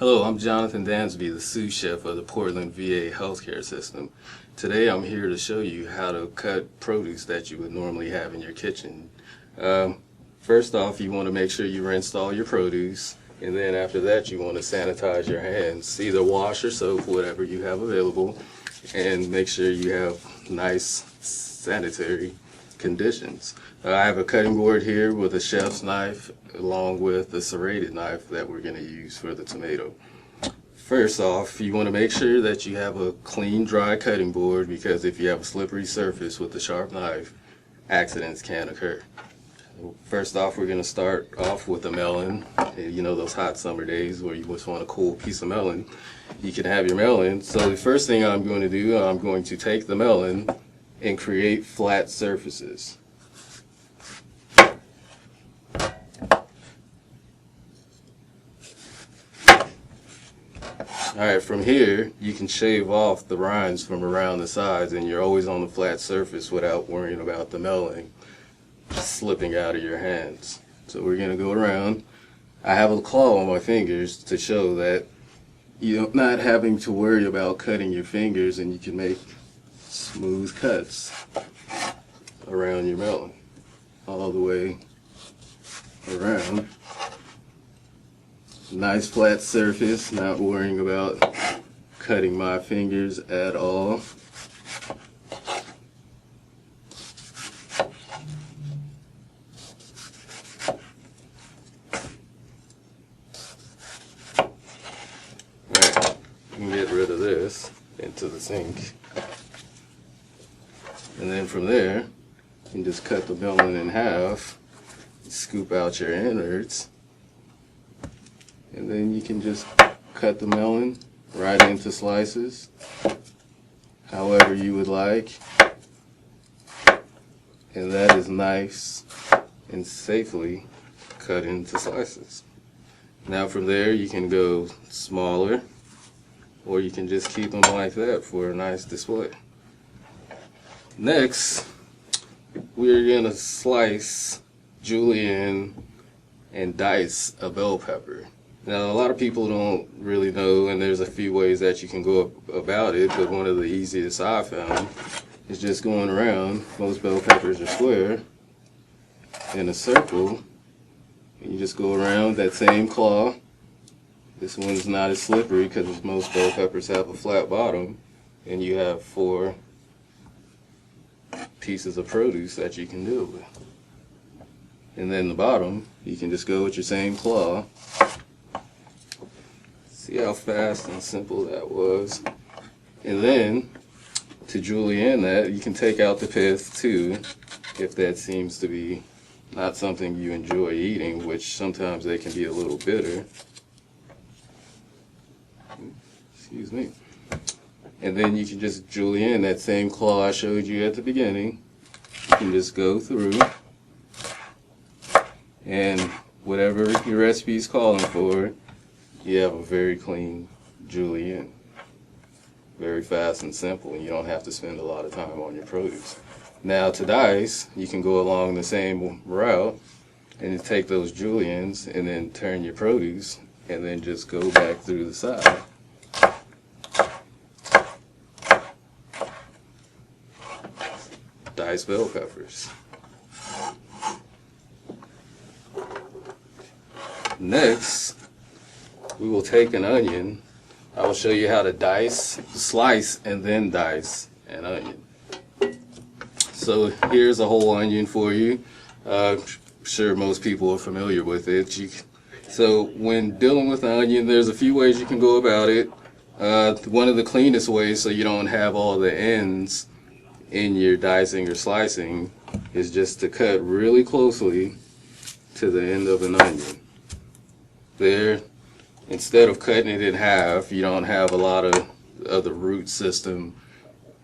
Hello, I'm Jonathan Dansby, the sous chef of the Portland VA healthcare system. Today I'm here to show you how to cut produce that you would normally have in your kitchen. First off, you want to make sure you rinsed all your produce, and then after that you want to sanitize your hands. Either wash or soap, whatever you have available, and make sure you have nice sanitary conditions. I have a cutting board here with a chef's knife along with a serrated knife that we're going to use for the tomato. First off, you want to make sure that you have a clean, dry cutting board, because if you have a slippery surface with a sharp knife, accidents can occur. First off, we're going to start off with a melon. You know, those hot summer days where you just want a cool piece of melon, you can have your melon. So the first thing I'm going to do, I'm going to take the melon and create flat surfaces. Alright, from here you can shave off the rinds from around the sides, and you're always on the flat surface without worrying about the melon slipping out of your hands. So we're going to go around. I have a claw on my fingers to show that you're not having to worry about cutting your fingers, and you can make smooth cuts around your melon all the way around. Nice flat surface, not worrying about cutting my fingers at all. Alright, you can get rid of this into the sink. And then from there, you can just cut the melon in half, scoop out your innards, and then you can just cut the melon right into slices, however you would like. And that is nice and safely cut into slices. Now from there you can go smaller, or you can just keep them like that for a nice display. Next, we're going to slice, julienne, and dice a bell pepper. Now, a lot of people don't really know, and there's a few ways that you can go about it, but one of the easiest I found is just going around. Most bell peppers are square in a circle, and you just go around that same claw. This one's not as slippery because most bell peppers have a flat bottom, and you have 4 pieces of produce that you can do with. And then the bottom, you can just go with your same claw. See how fast and simple that was. And then, to julienne that, you can take out the pith too, if that seems to be not something you enjoy eating, which sometimes they can be a little bitter. Excuse me. And then you can just julienne that same claw I showed you at the beginning. You can just go through, and whatever your recipe is calling for, you have a very clean julienne. Very fast and simple, and you don't have to spend a lot of time on your produce. Now to dice, you can go along the same route and take those juliennes and then turn your produce and then just go back through the side. Diced bell peppers. Next, we will take an onion. I will show you how to slice, and then dice an onion. So here's a whole onion for you. I'm sure most people are familiar with it. So when dealing with an onion, there's a few ways you can go about it. One of the cleanest ways, so you don't have all the ends in your dicing or slicing, is just to cut really closely to the end of an onion. There. Instead of cutting it in half, you don't have a lot of the root system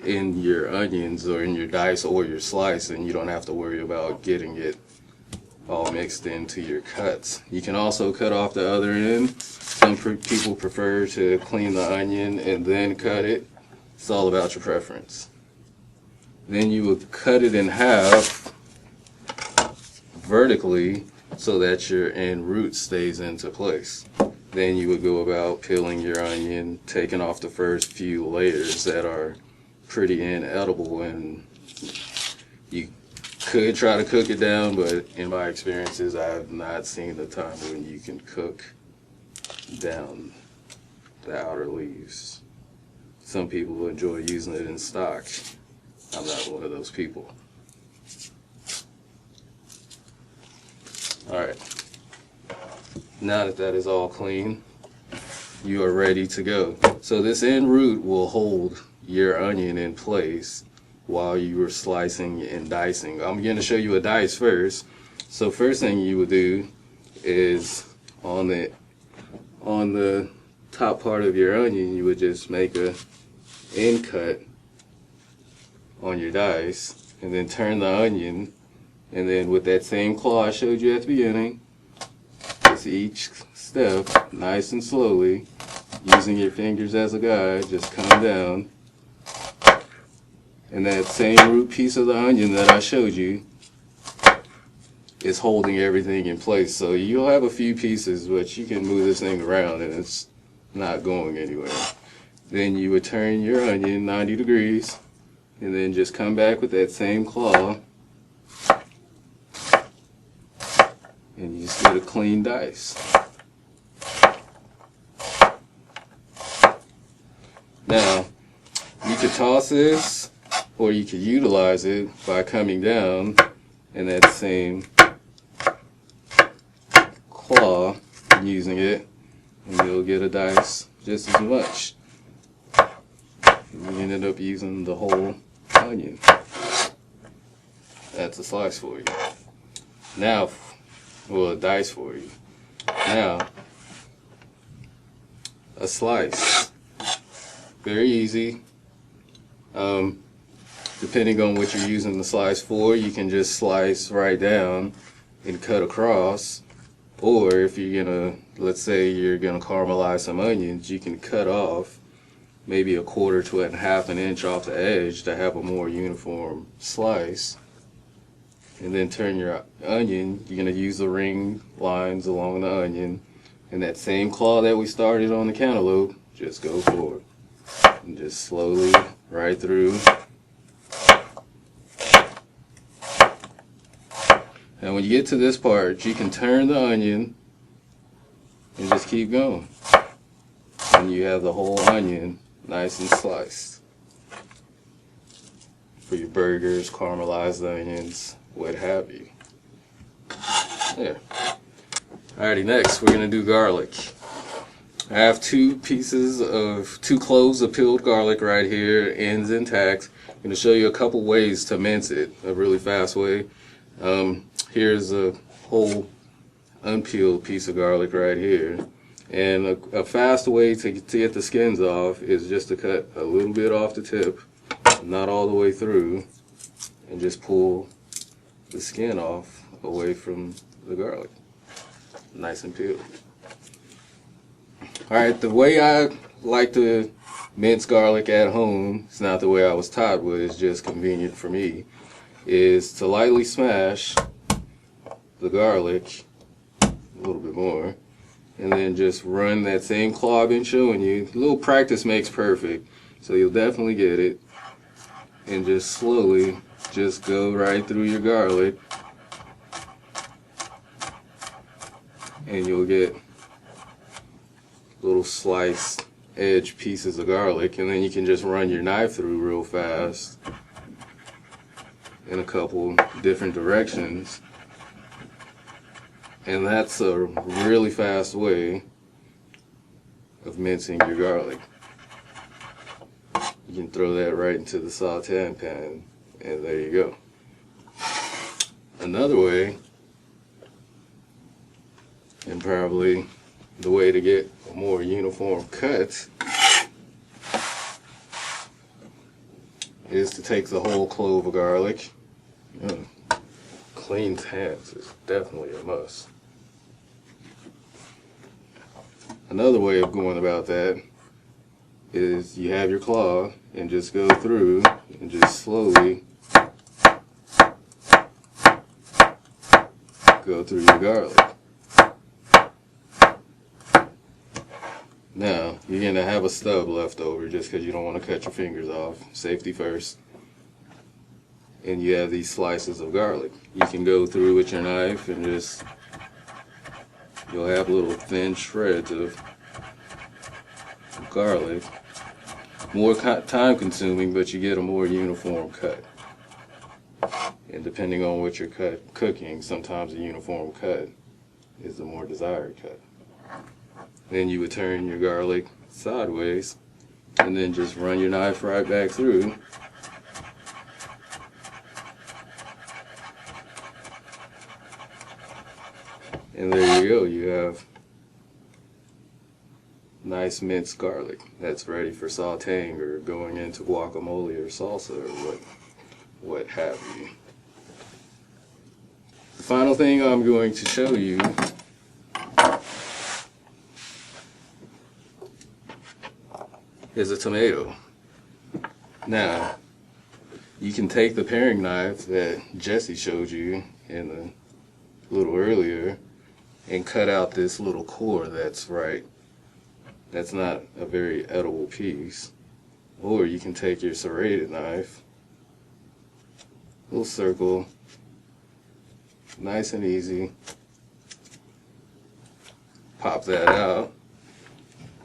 in your onions or in your dice or your slice, and you don't have to worry about getting it all mixed into your cuts. You can also cut off the other end. Some people prefer to clean the onion and then cut it. It's all about your preference. Then you would cut it in half vertically so that your end root stays into place. Then you would go about peeling your onion, taking off the first few layers that are pretty inedible, and you could try to cook it down, but in my experiences, I have not seen the time when you can cook down the outer leaves. Some people enjoy using it in stock. I'm not one of those people. Alright, now that that is all clean, you are ready to go. So this end root will hold your onion in place while you are slicing and dicing. I'm going to show you a dice first. So first thing you would do is on the top part of your onion, you would just make a end cut on your dice, and then turn the onion, and then with that same claw I showed you at the beginning, just each step, nice and slowly, using your fingers as a guide, just come down, and that same root piece of the onion that I showed you is holding everything in place. So you'll have a few pieces, but you can move this thing around and it's not going anywhere. Then you would turn your onion 90 degrees, and then just come back with that same claw, and you just get a clean dice. Now, you could toss this, or you could utilize it by coming down in that same claw, using it, and you'll get a dice just as much. You ended up using the whole onion. That's a slice for you. Now, well, a dice for you. Now, a slice. Very easy. Depending on what you're using the slice for, you can just slice right down and cut across. Or if you're gonna, let's say you're gonna caramelize some onions, you can cut off maybe 1/4 to 1/2 inch off the edge to have a more uniform slice. And then turn your onion, you're going to use the ring lines along the onion, and that same claw that we started on the cantaloupe, just go forward. And just slowly, right through. And when you get to this part, you can turn the onion and just keep going. And you have the whole onion nice and sliced. For your burgers, caramelized onions, what have you. There. Alrighty, next we're going to do garlic. I have two cloves of peeled garlic right here, ends intact. I'm going to show you a couple ways to mince it, a really fast way. Here's a whole unpeeled piece of garlic right here. And a fast way to get the skins off is just to cut a little bit off the tip, not all the way through, and just pull the skin off away from the garlic. Nice and peeled. Alright, the way I like to mince garlic at home, it's not the way I was taught, but it's just convenient for me, is to lightly smash the garlic a little bit more, and then just run that same claw I've been showing you. A little practice makes perfect, so you'll definitely get it. And just slowly just go right through your garlic, and you'll get little sliced edge pieces of garlic, and then you can just run your knife through real fast in a couple different directions. And that's a really fast way of mincing your garlic. You can throw that right into the sauteing pan, and there you go. Another way, and probably the way to get a more uniform cut, is to take the whole clove of garlic. Clean hands is definitely a must. Another way of going about that is you have your claw and just go through and just slowly go through your garlic. Now, you're going to have a stub left over just because you don't want to cut your fingers off. Safety first. And you have these slices of garlic. You can go through with your knife and just, you'll have little thin shreds of garlic. More time consuming, but you get a more uniform cut. And depending on what you're cooking, sometimes a uniform cut is the more desired cut. Then you would turn your garlic sideways and then just run your knife right back through. And there you go, you have nice minced garlic that's ready for sauteing or going into guacamole or salsa or what have you. The final thing I'm going to show you is a tomato. Now, you can take the paring knife that Jesse showed you in the little earlier and cut out this little core that's not a very edible piece. Or you can take your serrated knife, little circle, nice and easy, pop that out.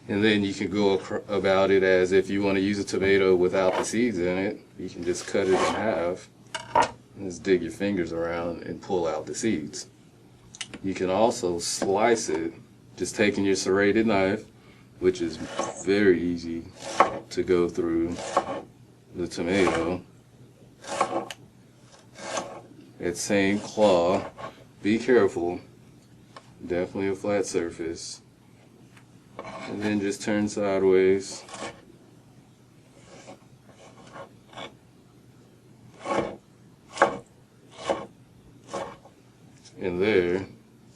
And then you can go about it as if you want to use a tomato without the seeds in it. You can just cut it in half and just dig your fingers around and pull out the seeds. You can also slice it, just taking your serrated knife, which is very easy to go through the tomato. That same claw, be careful, definitely a flat surface. And then just turn sideways. And there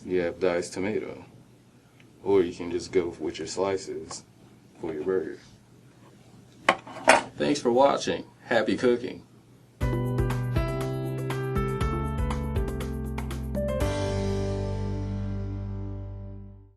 you have diced tomato. Or you can just go with your slices for your burger. Thanks for watching. Happy cooking.